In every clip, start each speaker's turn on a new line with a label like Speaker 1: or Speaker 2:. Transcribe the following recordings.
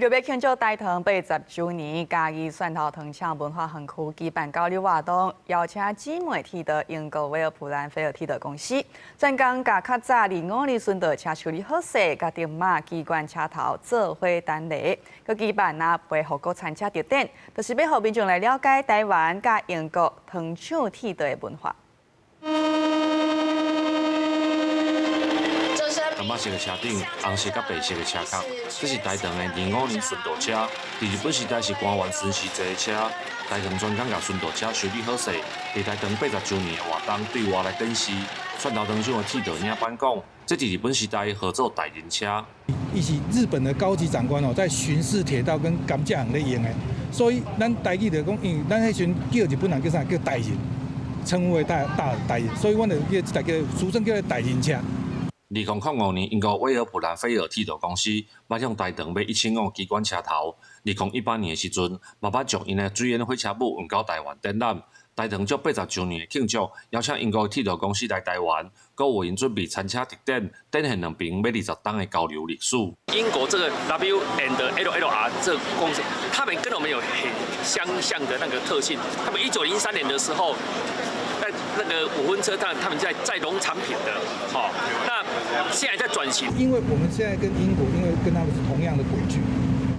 Speaker 1: 6月庆祝大唐80周年，嘉义蒜头糖厂文化园区举办交流活动，邀请姊妹铁道英国威尔普兰菲尔铁道公司，专工甲较早25年顺道车修理好势，甲电马机关车头做伙单列，佮举办陪护国餐车特展，就是要互民众来了解台湾甲英国糖厂铁道的文化。
Speaker 2: 蓝白色的车顶，红色甲白色的车壳，这是台糖的25年顺道车。在日本时代是官员巡视坐的车。台糖专工甲顺道车修理好势，在台糖80周年的活动对外来展示。蒜头糖厂的铁道领班讲，这是日本时代合作代人车。
Speaker 3: 伊是日本的高级长官在巡视铁道跟甘蔗行咧用的，所以咱台语就讲，因为咱迄时叫日本人叫啥叫代人，称呼为代人，所以阮就叫这台叫俗称叫代人车。
Speaker 2: 2005年，英国威尔普兰菲尔铁道公司捌向台糖买1000个机关车头。2018年的时阵，嘛捌将因的水烟火车母运到台湾展览。台糖足80周年的庆祝，邀请英国铁道公司来台湾，佮为因准备餐车特展，展现两边每20档的交流历史。
Speaker 4: 英国这个 W&LLR 这个公司，他们跟我们有很相像的那个特性。他们1903年的时候，在那个5分车站，他们在农产品的，那现在在转型。
Speaker 3: 因为我们现在跟英国，因为跟他们是同样的轨距，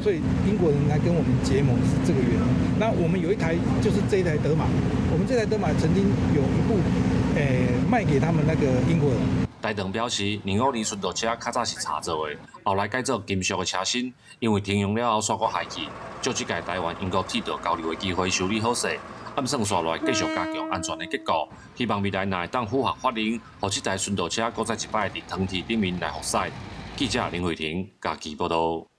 Speaker 3: 所以英国人来跟我们结盟是这个原因。那我们有一台就是这一台德马，我们这台德马曾经有一部，卖给他们那个英国人。
Speaker 2: 台糖表示，25年顺道车较早是茶做的，后来改做金属的车身，因为停用了后煞过坏去，就即届台湾英国铁道交流的机会修理好势。 暗算下来，继续加强安全的结构，希望未来若会当符合法令，让这台顺道车搁再一摆伫糖铁顶面来服驶。记者林慧婷，家己报道。